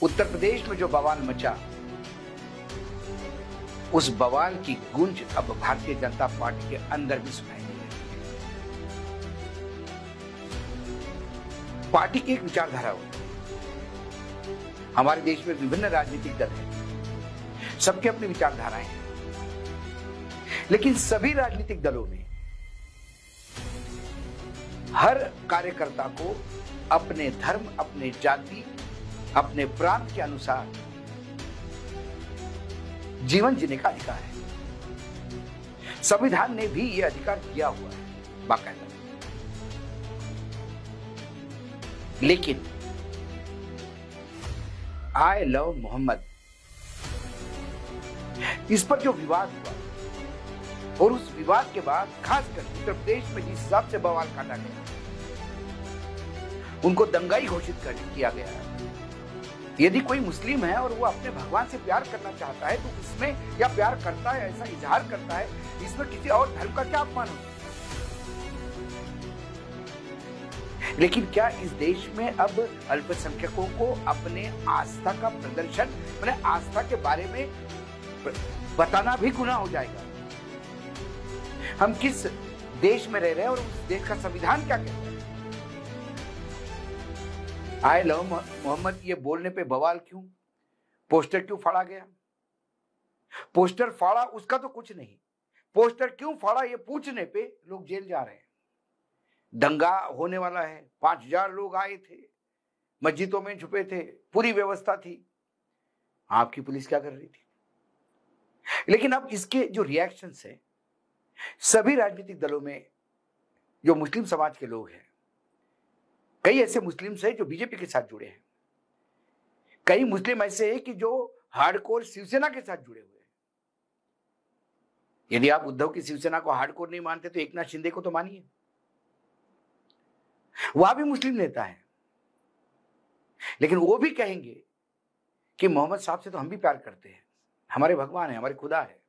उत्तर प्रदेश में जो बवाल मचा, उस बवाल की गूंज अब भारतीय जनता पार्टी के अंदर भी सुनाई दे रही है। पार्टी की एक विचारधारा होती है। हमारे देश में विभिन्न राजनीतिक दल हैं, सबके अपनी विचारधाराएं हैं, लेकिन सभी राजनीतिक दलों में हर कार्यकर्ता को अपने धर्म, अपने जाति, अपने प्रांत के अनुसार जीवन जीने का अधिकार है। संविधान ने भी यह अधिकार दिया हुआ है बाकायदा। लेकिन आई लव मोहम्मद, इस पर जो विवाद हुआ और उस विवाद के बाद खासकर उत्तर प्रदेश में जिस हिसाब से बवाल काटा गया, उनको दंगाई घोषित किया गया। यदि कोई मुस्लिम है और वो अपने भगवान से प्यार करना चाहता है तो इसमें, या प्यार करता है, ऐसा इजहार करता है, इसमें किसी और धर्म का क्या अपमान होता है? लेकिन क्या इस देश में अब अल्पसंख्यकों को अपने आस्था का प्रदर्शन, अपने आस्था के बारे में बताना भी गुनाह हो जाएगा? हम किस देश में रह रहे हैं और उस देश का संविधान क्या कहता है? आई लव मोहम्मद ये बोलने पे बवाल क्यों? पोस्टर क्यों फाड़ा गया? पोस्टर फाड़ा उसका तो कुछ नहीं, पोस्टर क्यों फाड़ा ये पूछने पे लोग जेल जा रहे हैं। दंगा होने वाला है, 5000 लोग आए थे, मस्जिदों में छुपे थे, पूरी व्यवस्था थी, आपकी पुलिस क्या कर रही थी? लेकिन अब इसके जो रिएक्शंस है, सभी राजनीतिक दलों में जो मुस्लिम समाज के लोग हैं, कई ऐसे मुस्लिम्स हैं जो बीजेपी के साथ जुड़े हैं, कई मुस्लिम ऐसे हैं कि जो हार्डकोर शिवसेना के साथ जुड़े हुए हैं। यदि आप उद्धव की शिवसेना को हार्डकोर नहीं मानते तो एकनाथ शिंदे को तो मानिए, वह भी मुस्लिम नेता है, लेकिन वो भी कहेंगे कि मोहम्मद साहब से तो हम भी प्यार करते हैं, हमारे भगवान है, हमारे खुदा है।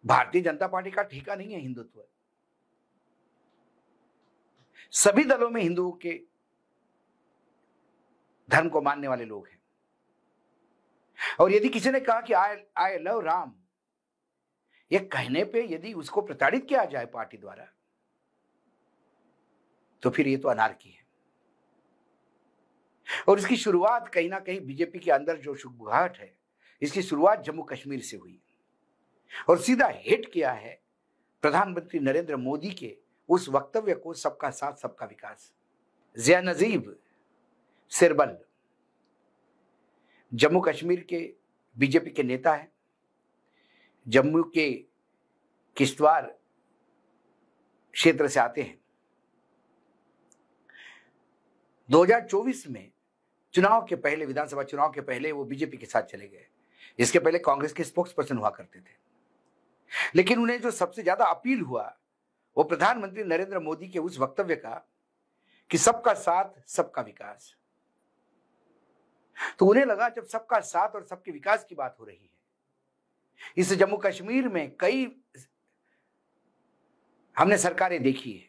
भारतीय जनता पार्टी का ठेका नहीं है हिंदुत्व। सभी दलों में हिंदुओं के धर्म को मानने वाले लोग हैं। और यदि किसी ने कहा कि आई लव राम, ये कहने पे यदि उसको प्रताड़ित किया जाए पार्टी द्वारा, तो फिर ये तो अनार्की है। और इसकी शुरुआत कहीं ना कहीं बीजेपी के अंदर जो शुभगाहट है, इसकी शुरुआत जम्मू कश्मीर से हुई और सीधा हिट किया है प्रधानमंत्री नरेंद्र मोदी के उस वक्तव्य को, सबका साथ सबका विकास। जिया नजीब सिरबल जम्मू कश्मीर के बीजेपी के नेता हैं, जम्मू के किश्तवाड़ क्षेत्र से आते हैं। 2024 में चुनाव के पहले, विधानसभा चुनाव के पहले वो बीजेपी के साथ चले गए। इसके पहले कांग्रेस के स्पोक्स पर्सन हुआ करते थे, लेकिन उन्हें जो सबसे ज्यादा अपील हुआ वो प्रधानमंत्री नरेंद्र मोदी के उस वक्तव्य का कि सबका साथ सबका विकास। तो उन्हें लगा जब सबका साथ और सबके विकास की बात हो रही है, इस जम्मू कश्मीर में कई हमने सरकारें देखी है,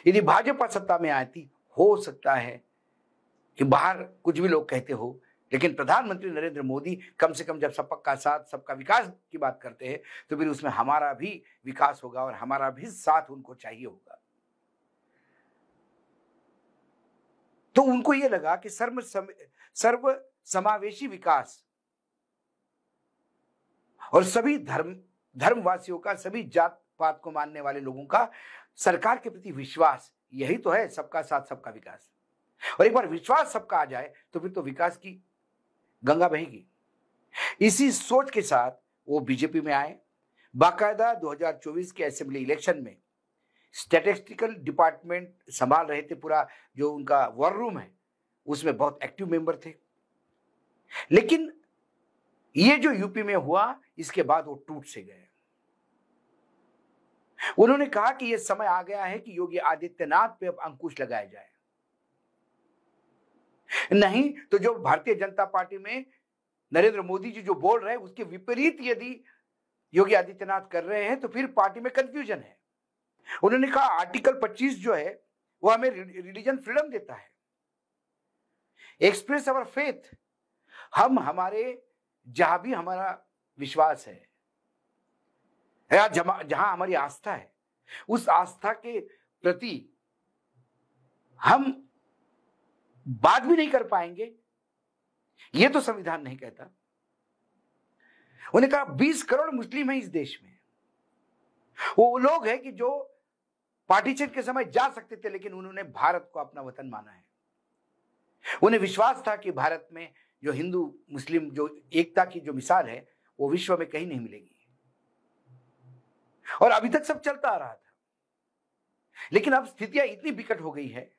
यदि भाजपा सत्ता में आती, हो सकता है कि बाहर कुछ भी लोग कहते हो, लेकिन प्रधानमंत्री नरेंद्र मोदी कम से कम जब सबका साथ सबका विकास की बात करते हैं तो फिर उसमें हमारा भी विकास होगा और हमारा भी साथ उनको चाहिए होगा। तो उनको यह लगा कि सर्व समावेशी विकास और सभी धर्मवासियों का, सभी जात पात को मानने वाले लोगों का सरकार के प्रति विश्वास, यही तो है सबका साथ सबका विकास। और एक बार विश्वास सबका आ जाए तो फिर तो विकास की गंगा बहेगी। इसी सोच के साथ वो बीजेपी में आए। बाकायदा 2024 के असेंबली इलेक्शन में स्टैटिस्टिकल डिपार्टमेंट संभाल रहे थे, पूरा जो उनका वॉर रूम है उसमें बहुत एक्टिव मेंबर थे। लेकिन ये जो यूपी में हुआ, इसके बाद वो टूट से गए। उन्होंने कहा कि यह समय आ गया है कि योगी आदित्यनाथ पे अब अंकुश लगाया जाए, नहीं तो जो भारतीय जनता पार्टी में नरेंद्र मोदी जी जो बोल रहे हैं उसके विपरीत यदि योगी आदित्यनाथ कर रहे हैं तो फिर पार्टी में कंफ्यूजन है। उन्होंने कहा आर्टिकल 25 जो है वो हमें रिलीजन फ्रीडम देता है, एक्सप्रेस अवर फेथ। हम हमारे जहां भी हमारा विश्वास है या जहां हमारी आस्था है, उस आस्था के प्रति हम बात भी नहीं कर पाएंगे, ये तो संविधान नहीं कहता। उन्हें कहा 20 करोड़ मुस्लिम हैं इस देश में। वो लोग हैं कि जो पार्टीशन के समय जा सकते थे, लेकिन उन्होंने भारत को अपना वतन माना है। उन्हें विश्वास था कि भारत में जो हिंदू मुस्लिम जो एकता की जो मिसाल है वो विश्व में कहीं नहीं मिलेगी, और अभी तक सब चलता आ रहा था। लेकिन अब स्थितियां इतनी विकट हो गई है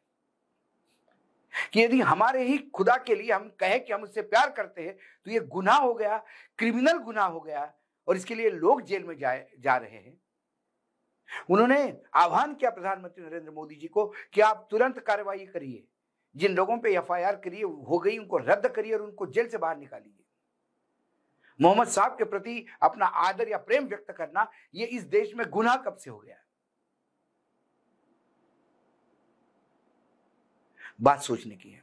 कि यदि हमारे ही खुदा के लिए हम कहें कि हम उससे प्यार करते हैं तो ये गुनाह हो गया, क्रिमिनल गुनाह हो गया, और इसके लिए लोग जेल में जा रहे हैं। उन्होंने आह्वान किया प्रधानमंत्री नरेंद्र मोदी जी को कि आप तुरंत कार्रवाई करिए, जिन लोगों पे एफआईआर करिए हो गई उनको रद्द करिए और उनको जेल से बाहर निकालिए। मोहम्मद साहब के प्रति अपना आदर या प्रेम व्यक्त करना ये इस देश में गुनाह कब से हो गया? बात सोचने की है।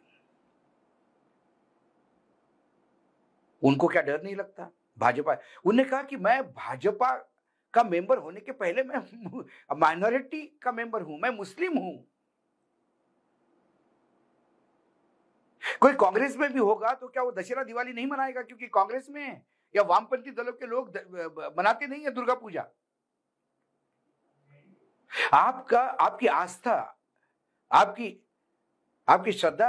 उनको क्या डर नहीं लगता? भाजपा, उन्होंने कहा कि मैं भाजपा का मेंबर होने के पहले मैं माइनॉरिटी का मेंबर हूं, मैं मुस्लिम हूं। कोई कांग्रेस में भी होगा तो क्या वो दशहरा दिवाली नहीं मनाएगा क्योंकि कांग्रेस में है? या वामपंथी दलों के लोग मनाते नहीं है दुर्गा पूजा? आपकी आस्था, आपकी श्रद्धा,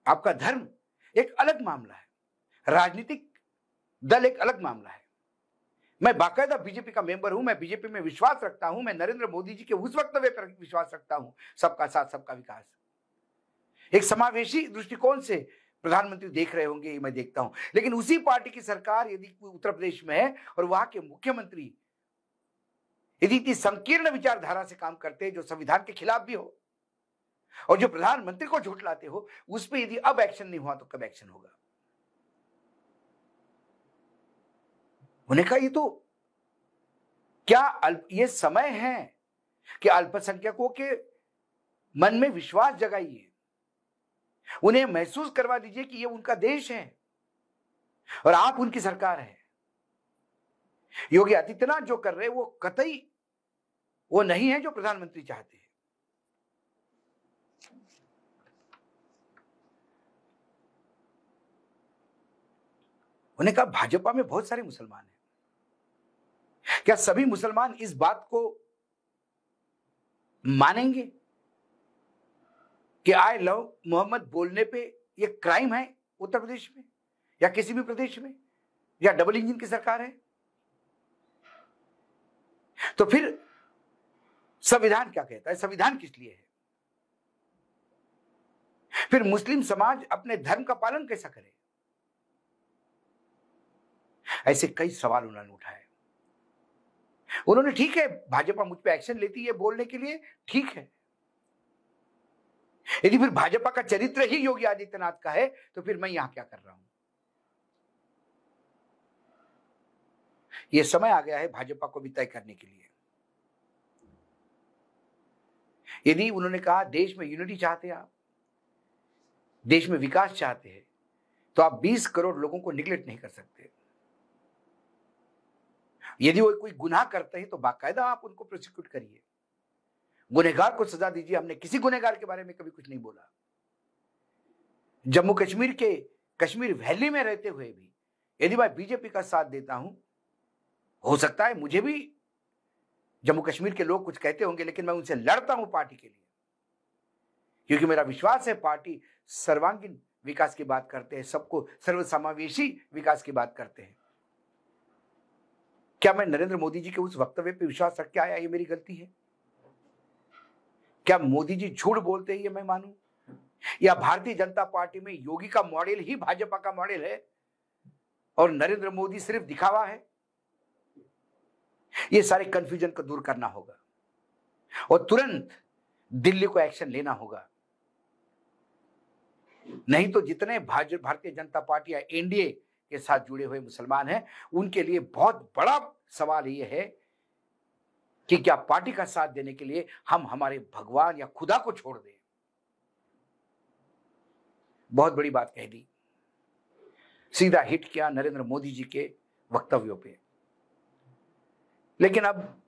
आपका धर्म एक अलग मामला है, राजनीतिक दल एक अलग मामला है। मैं बाकायदा बीजेपी का मेंबर हूं, मैं बीजेपी में विश्वास रखता हूं, मैं नरेंद्र मोदी जी के उस वक्तव्य पर विश्वास रखता हूं, सबका साथ सबका विकास। एक समावेशी दृष्टिकोण से प्रधानमंत्री देख रहे होंगे, मैं देखता हूं। लेकिन उसी पार्टी की सरकार यदि उत्तर प्रदेश में है और वहां के मुख्यमंत्री यदि इतनी संकीर्ण विचारधारा से काम करते हैं जो संविधान के खिलाफ भी हो, और जो प्रधानमंत्री को झुठलाते हो, उस पर यदि अब एक्शन नहीं हुआ तो कब एक्शन होगा? उन्हें कहा ये तो क्या ये समय है कि अल्पसंख्यकों के मन में विश्वास जगाइए, उन्हें महसूस करवा दीजिए कि ये उनका देश है और आप उनकी सरकार है। योगी आदित्यनाथ जो कर रहे हैं वो कतई वो नहीं है जो प्रधानमंत्री चाहते हैं। उन्हें कहा भाजपा में बहुत सारे मुसलमान हैं, क्या सभी मुसलमान इस बात को मानेंगे कि आई लव मोहम्मद बोलने पे ये क्राइम है उत्तर प्रदेश में या किसी भी प्रदेश में, या डबल इंजन की सरकार है? तो फिर संविधान क्या कहता है? संविधान किस लिए है? फिर मुस्लिम समाज अपने धर्म का पालन कैसा करे? ऐसे कई सवाल उन्होंने उठाए। उन्होंने, ठीक है भाजपा मुझ पे एक्शन लेती है बोलने के लिए, ठीक है, यदि फिर भाजपा का चरित्र ही योगी आदित्यनाथ का है तो फिर मैं यहां क्या कर रहा हूं? यह समय आ गया है भाजपा को भी तय करने के लिए। यदि उन्होंने कहा देश में यूनिटी चाहते हैं, आप देश में विकास चाहते हैं, तो आप 20 करोड़ लोगों को निगलेक्ट नहीं कर सकते। यदि वो कोई गुनाह करते हैं तो बाकायदा आप उनको प्रोसिक्यूट करिए, गुनहगार को सजा दीजिए। हमने किसी गुनहगार के बारे में कभी कुछ नहीं बोला। जम्मू कश्मीर के कश्मीर वैली में रहते हुए भी यदि मैं बीजेपी का साथ देता हूं, हो सकता है मुझे भी जम्मू कश्मीर के लोग कुछ कहते होंगे, लेकिन मैं उनसे लड़ता हूं पार्टी के लिए, क्योंकि मेरा विश्वास है पार्टी सर्वांगीण विकास की बात करते हैं, सबको सर्वसमावेशी विकास की बात करते हैं। क्या मैं नरेंद्र मोदी जी के उस वक्तव्य पर विश्वास रख के आया, ये मेरी गलती है? क्या मोदी जी झूठ बोलते हैं ये मैं मानूं? या भारतीय जनता पार्टी में योगी का मॉडल ही भाजपा का मॉडल है और नरेंद्र मोदी सिर्फ दिखावा है? ये सारे कंफ्यूजन को दूर करना होगा और तुरंत दिल्ली को एक्शन लेना होगा। नहीं तो जितने भारतीय जनता पार्टी या एनडीए के साथ जुड़े हुए मुसलमान हैं, उनके लिए बहुत बड़ा सवाल यह है कि क्या पार्टी का साथ देने के लिए हम हमारे भगवान या खुदा को छोड़ दें। बहुत बड़ी बात कह दी, सीधा हिट किया नरेंद्र मोदी जी के वक्तव्यों पे। लेकिन अब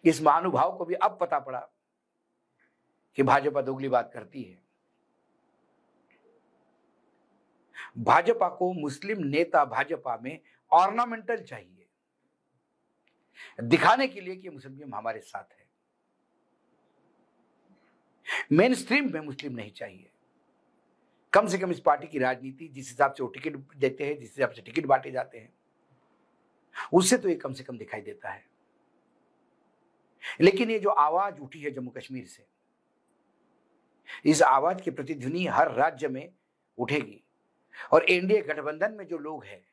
इस महानुभाव को भी अब पता पड़ा कि भाजपा दोगली बात करती है। भाजपा को मुस्लिम नेता भाजपा में ऑर्नामेंटल चाहिए, दिखाने के लिए कि मुस्लिम हमारे साथ है। मेन स्ट्रीम में मुस्लिम नहीं चाहिए। कम से कम इस पार्टी की राजनीति जिस हिसाब से वो टिकट देते हैं, जिस हिसाब से टिकट बांटे जाते हैं, उससे तो ये कम से कम दिखाई देता है। लेकिन ये जो आवाज उठी है जम्मू कश्मीर से, इस आवाज की प्रतिध्वनि हर राज्य में उठेगी और एनडीए गठबंधन में जो लोग हैं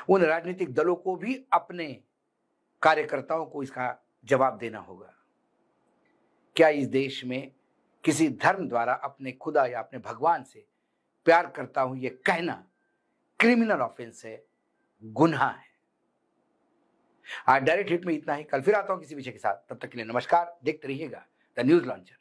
उन राजनीतिक दलों को भी अपने कार्यकर्ताओं को इसका जवाब देना होगा। क्या इस देश में किसी धर्म द्वारा अपने खुदा या अपने भगवान से प्यार करता हूं यह कहना क्रिमिनल ऑफेंस है, गुनाह है। आज डायरेक्ट हिट में इतना ही। कल फिर आता हूं किसी विषय के साथ। तब तक के लिए नमस्कार। देखते रहिएगा द न्यूज लॉन्चर।